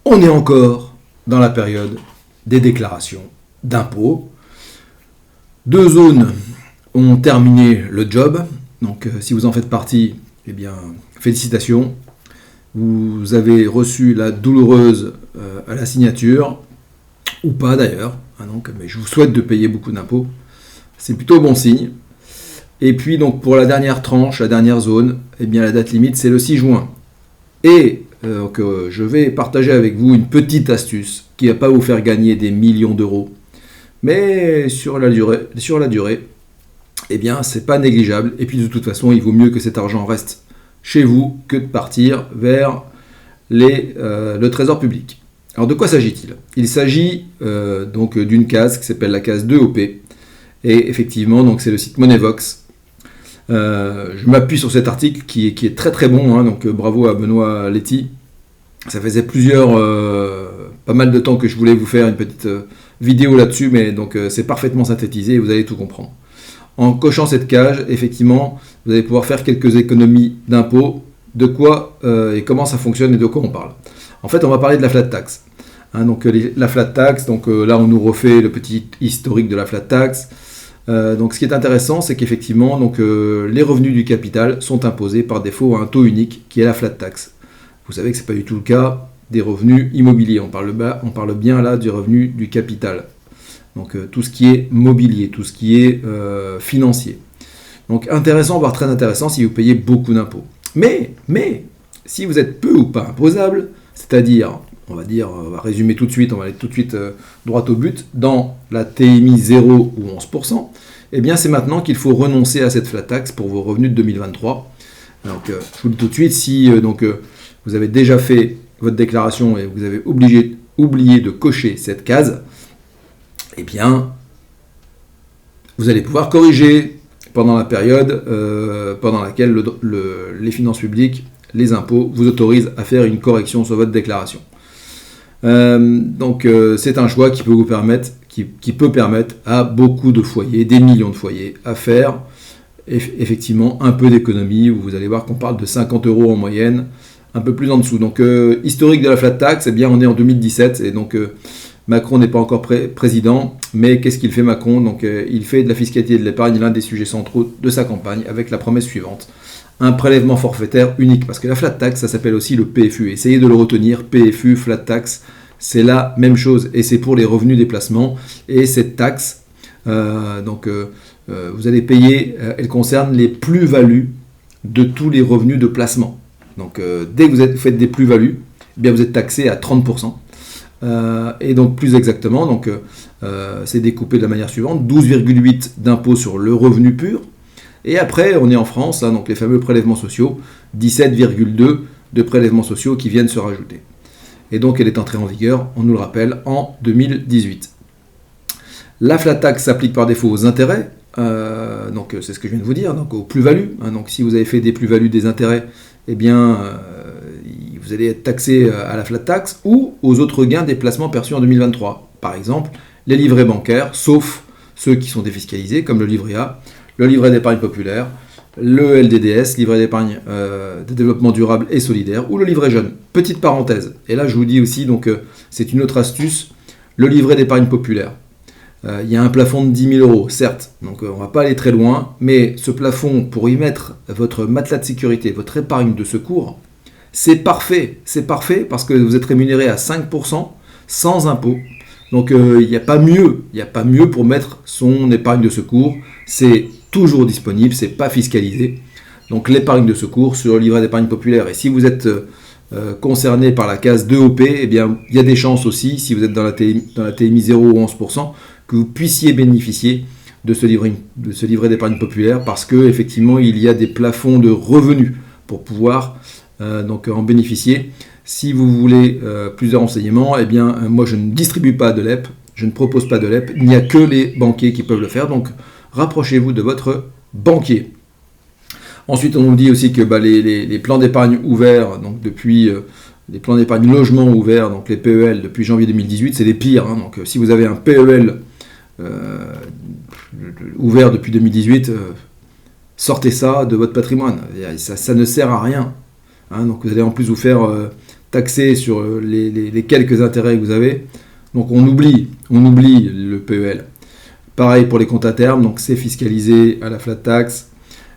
On est encore dans la période des déclarations d'impôts. 2 zones ont terminé le job. Donc si vous en faites partie, eh bien félicitations. Vous avez reçu la douloureuse à la signature, ou pas d'ailleurs. Mais je vous souhaite de payer beaucoup d'impôts. C'est plutôt bon signe. Et puis donc pour la dernière tranche, la dernière zone, eh bien la date limite c'est le 6 juin. Et je vais partager avec vous une petite astuce qui ne va pas vous faire gagner des millions d'euros. Mais sur la durée, eh bien c'est pas négligeable. Et puis de toute façon, il vaut mieux que cet argent reste chez vous que de partir vers le trésor public. Alors de quoi s'agit-il ? Il s'agit donc d'une case qui s'appelle la case 2OP. Et effectivement, donc c'est le site Moneyvox. Je m'appuie sur cet article qui est très très bon, donc bravo à Benoît Letty. Ça faisait pas mal de temps que je voulais vous faire une petite vidéo là-dessus, mais donc c'est parfaitement synthétisé et vous allez tout comprendre. En cochant cette case, effectivement, vous allez pouvoir faire quelques économies d'impôts, de quoi et comment ça fonctionne et de quoi on parle. En fait, on va parler de la flat tax. La flat tax, là on nous refait le petit historique de la flat tax. Donc ce qui est intéressant, c'est qu'effectivement les revenus du capital sont imposés par défaut à un taux unique qui est la flat tax. Vous savez que ce n'est pas du tout le cas des revenus immobiliers. On parle bien là du revenu du capital. Donc tout ce qui est mobilier, tout ce qui est financier. Donc intéressant, voire très intéressant si vous payez beaucoup d'impôts. Mais si vous êtes peu ou pas imposable, c'est-à-dire, on va résumer tout de suite, on va aller tout de suite droit au but, dans la TMI 0 ou 11%, eh bien c'est maintenant qu'il faut renoncer à cette flat tax pour vos revenus de 2023. Donc je vous le dis tout de suite, si vous avez déjà fait votre déclaration et vous avez oublié de cocher cette case, eh bien vous allez pouvoir corriger pendant la période pendant laquelle les finances publiques, les impôts, vous autorisent à faire une correction sur votre déclaration. C'est un choix qui peut permettre à beaucoup de foyers, des millions de foyers, à faire effectivement un peu d'économie, où vous allez voir qu'on parle de 50 € en moyenne, un peu plus en dessous. Donc historique de la flat tax, eh bien on est en 2017 et donc Macron n'est pas encore président, mais qu'est-ce qu'il fait Macron ? Donc il fait de la fiscalité et de l'épargne l'un des sujets centraux de sa campagne avec la promesse suivante. Un prélèvement forfaitaire unique, parce que la flat tax, ça s'appelle aussi le PFU. Essayez de le retenir, PFU, flat tax, c'est la même chose, et c'est pour les revenus des placements. Et cette taxe, vous allez payer, elle concerne les plus-values de tous les revenus de placement. Donc dès que vous faites des plus-values, eh bien, vous êtes taxé à 30%. Et donc plus exactement, c'est découpé de la manière suivante, 12,8 d'impôt sur le revenu pur. Et après, on est en France, donc les fameux prélèvements sociaux, 17,2 de prélèvements sociaux qui viennent se rajouter. Et donc, elle est entrée en vigueur, on nous le rappelle, en 2018. La flat tax s'applique par défaut aux intérêts, c'est ce que je viens de vous dire, donc aux plus-values. Donc, si vous avez fait des plus-values des intérêts, eh bien, vous allez être taxé à la flat tax ou aux autres gains des placements perçus en 2023. Par exemple, les livrets bancaires, sauf ceux qui sont défiscalisés, comme le livret A, le livret d'épargne populaire, le LDDS, livret d'épargne de développement durable et solidaire, ou le livret jeune. Petite parenthèse, et là je vous dis aussi, c'est une autre astuce, le livret d'épargne populaire. Il y a un plafond de 10 000 €, certes, donc on ne va pas aller très loin, mais ce plafond, pour y mettre votre matelas de sécurité, votre épargne de secours, c'est parfait parce que vous êtes rémunéré à 5% sans impôt. Donc il n'y a pas mieux pour mettre son épargne de secours, c'est toujours disponible, c'est pas fiscalisé. Donc l'épargne de secours sur le livret d'épargne populaire. Et si vous êtes concerné par la case 2OP, eh bien il y a des chances aussi, si vous êtes dans la TMI 0 ou 11%, que vous puissiez bénéficier de ce livret d'épargne populaire, parce que effectivement il y a des plafonds de revenus pour pouvoir en bénéficier. Si vous voulez plus de renseignements, eh bien moi je ne distribue pas de LEP, je ne propose pas de LEP, il n'y a que les banquiers qui peuvent le faire, donc rapprochez-vous de votre banquier. Ensuite, on nous dit aussi que les plans d'épargne ouverts, donc depuis les plans d'épargne logement ouverts, donc les PEL depuis janvier 2018, c'est les pires. Donc si vous avez un PEL ouvert depuis 2018, sortez ça de votre patrimoine. Ça ne sert à rien. Donc vous allez en plus vous faire taxé sur les quelques intérêts que vous avez. Donc on oublie le PEL. Pareil pour les comptes à terme, donc c'est fiscalisé à la flat tax.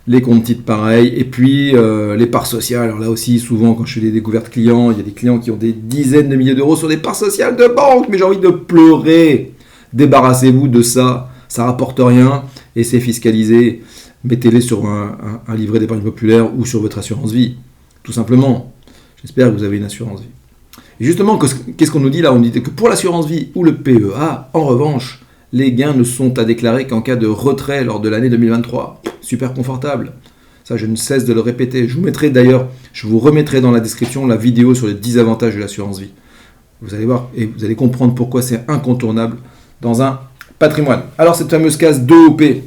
Les comptes titres pareil. Et puis les parts sociales. Alors là aussi, souvent quand je fais des découvertes clients, il y a des clients qui ont des dizaines de milliers d'euros sur des parts sociales de banque. Mais j'ai envie de pleurer. Débarrassez-vous de ça. Ça rapporte rien et c'est fiscalisé. Mettez-les sur un livret d'épargne populaire ou sur votre assurance vie. Tout simplement. J'espère que vous avez une assurance vie. Et justement, qu'est-ce qu'on nous dit là? On dit que pour l'assurance vie ou le PEA, en revanche, les gains ne sont à déclarer qu'en cas de retrait lors de l'année 2023. Super confortable. Ça, je ne cesse de le répéter. Je vous remettrai dans la description la vidéo sur les 10 avantages de l'assurance vie. Vous allez voir et vous allez comprendre pourquoi c'est incontournable dans un patrimoine. Alors, cette fameuse case 2OP,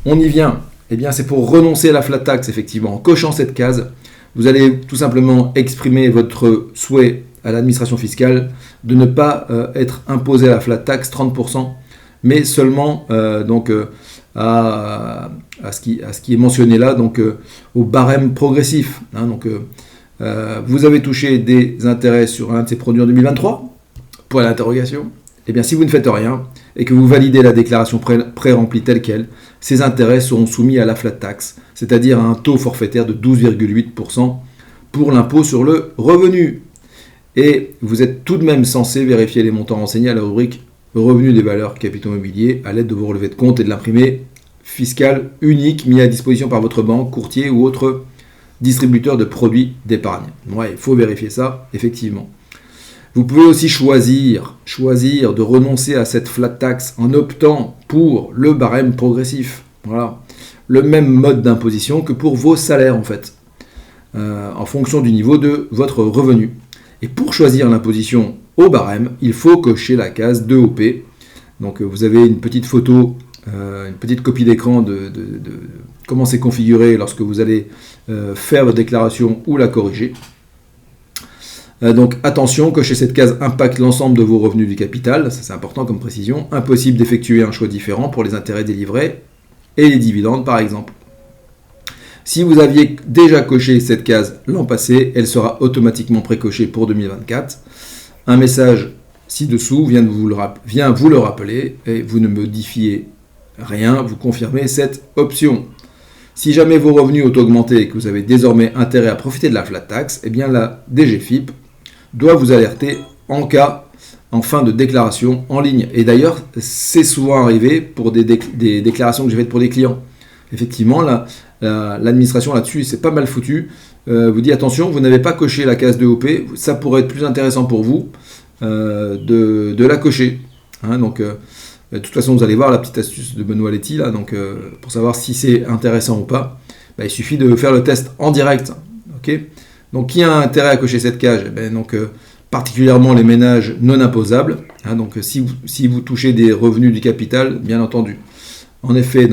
on y vient. Eh bien, c'est pour renoncer à la flat tax, effectivement. En cochant cette case, vous allez tout simplement exprimer votre souhait à l'administration fiscale de ne pas être imposé à la flat tax 30%, mais seulement à ce qui est mentionné là, donc au barème progressif. Vous avez touché des intérêts sur un de ces produits en 2023, point d'interrogation. Eh bien, si vous ne faites rien et que vous validez la déclaration pré-remplie telle qu'elle, ces intérêts seront soumis à la flat tax, c'est-à-dire à un taux forfaitaire de 12,8% pour l'impôt sur le revenu. Et vous êtes tout de même censé vérifier les montants renseignés à la rubrique revenus des valeurs capitaux mobiliers à l'aide de vos relevés de compte et de l'imprimé fiscal unique mis à disposition par votre banque, courtier ou autre distributeur de produits d'épargne. Ouais, il faut vérifier ça, effectivement. Vous pouvez aussi choisir de renoncer à cette flat tax en optant pour le barème progressif. Voilà. Le même mode d'imposition que pour vos salaires, en fait, en fonction du niveau de votre revenu. Et pour choisir l'imposition au barème, il faut cocher la case 2OP. Donc vous avez une petite photo, une petite copie d'écran de comment c'est configuré lorsque vous allez faire votre déclaration ou la corriger. Donc attention, cocher cette case impacte l'ensemble de vos revenus du capital, ça c'est important comme précision. Impossible d'effectuer un choix différent pour les intérêts délivrés et les dividendes par exemple. Si vous aviez déjà coché cette case l'an passé, elle sera automatiquement précochée pour 2024. Un message ci-dessous vient vous le rappeler et vous ne modifiez rien, vous confirmez cette option. Si jamais vos revenus ont augmenté et que vous avez désormais intérêt à profiter de la flat tax, eh bien la DGFiP doit vous alerter en fin de déclaration en ligne. Et d'ailleurs, c'est souvent arrivé pour des déclarations que j'ai faites pour des clients. Effectivement, l'administration là-dessus, c'est pas mal foutu. Vous dit attention, vous n'avez pas coché la case 2OP, ça pourrait être plus intéressant pour vous de la cocher. De toute façon, vous allez voir la petite astuce de Benoît Letty, là, pour savoir si c'est intéressant ou pas, il suffit de faire le test en direct. Okay, donc, qui a intérêt à cocher cette case? Particulièrement les ménages non imposables. Si vous touchez des revenus du capital, bien entendu. En effet,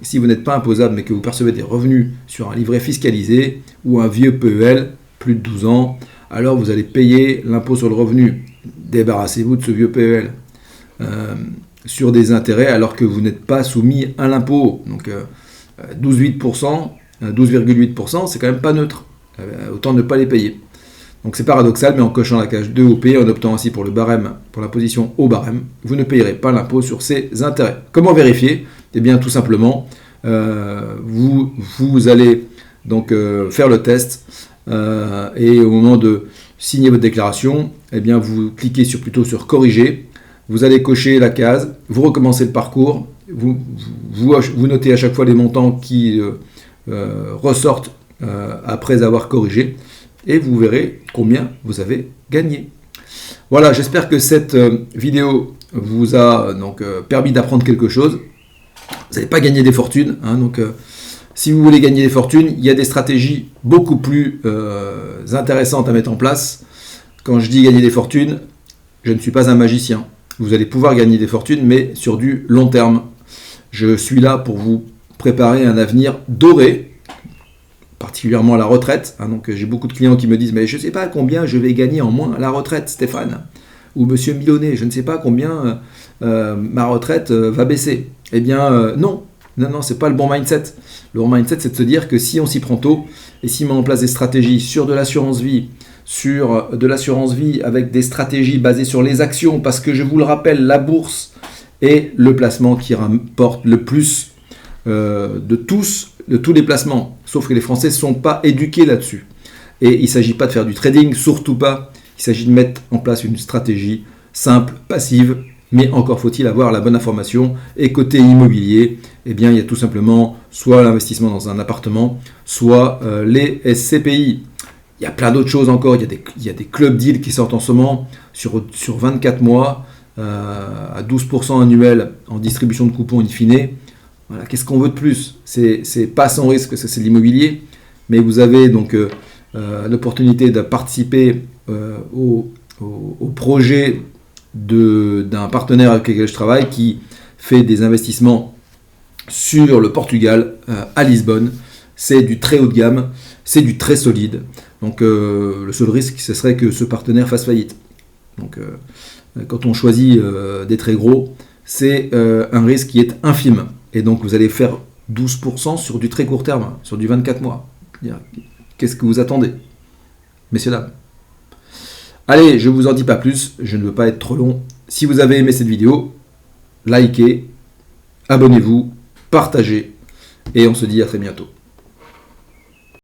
si vous n'êtes pas imposable, mais que vous percevez des revenus sur un livret fiscalisé ou un vieux PEL, plus de 12 ans, alors vous allez payer l'impôt sur le revenu. Débarrassez-vous de ce vieux PEL. Sur des intérêts alors que vous n'êtes pas soumis à l'impôt. 12,8%, c'est quand même pas neutre. Autant ne pas les payer. Donc c'est paradoxal, mais en cochant la case 2OP, en optant ainsi pour le barème, pour l'imposition au barème, vous ne payerez pas l'impôt sur ces intérêts. Comment vérifier? Eh bien tout simplement, vous allez faire le test et au moment de signer votre déclaration, eh bien vous cliquez sur corriger. Vous allez cocher la case, vous recommencez le parcours, vous notez à chaque fois les montants qui ressortent après avoir corrigé et vous verrez combien vous avez gagné. Voilà, j'espère que cette vidéo vous a permis d'apprendre quelque chose. Vous n'allez pas gagner des fortunes. Si vous voulez gagner des fortunes, il y a des stratégies beaucoup plus intéressantes à mettre en place. Quand je dis gagner des fortunes, je ne suis pas un magicien. Vous allez pouvoir gagner des fortunes, mais sur du long terme. Je suis là pour vous préparer un avenir doré, particulièrement à la retraite. J'ai beaucoup de clients qui me disent « Mais je ne sais pas combien je vais gagner en moins à la retraite, Stéphane. » Ou « Monsieur Milonnet, je ne sais pas combien ma retraite va baisser. » Eh bien, non, ce n'est pas le bon mindset. Le bon mindset, c'est de se dire que si on s'y prend tôt, et si on met en place des stratégies sur de l'assurance vie, sur de l'assurance vie avec des stratégies basées sur les actions, parce que je vous le rappelle, la bourse est le placement qui rapporte le plus de tous les placements, sauf que les Français ne sont pas éduqués là-dessus. Et il ne s'agit pas de faire du trading, surtout pas, il s'agit de mettre en place une stratégie simple, passive, mais encore faut-il avoir la bonne information. Et côté immobilier, eh bien, il y a tout simplement soit l'investissement dans un appartement, soit les SCPI. Il y a plein d'autres choses encore. Il y a des club deals qui sortent en ce moment sur 24 mois à 12% annuel en distribution de coupons in fine. Voilà, qu'est-ce qu'on veut de plus? C'est pas sans risque, c'est de l'immobilier, mais vous avez donc l'opportunité de participer au projet d'un partenaire avec lequel je travaille qui fait des investissements sur le Portugal, à Lisbonne. C'est du très haut de gamme, c'est du très solide. Donc le seul risque, ce serait que ce partenaire fasse faillite. Donc quand on choisit des très gros, c'est un risque qui est infime. Et donc vous allez faire 12% sur du très court terme, sur du 24 mois. Qu'est-ce que vous attendez, messieurs, dames? Allez, je ne vous en dis pas plus, je ne veux pas être trop long. Si vous avez aimé cette vidéo, likez, abonnez-vous, partagez, et on se dit à très bientôt.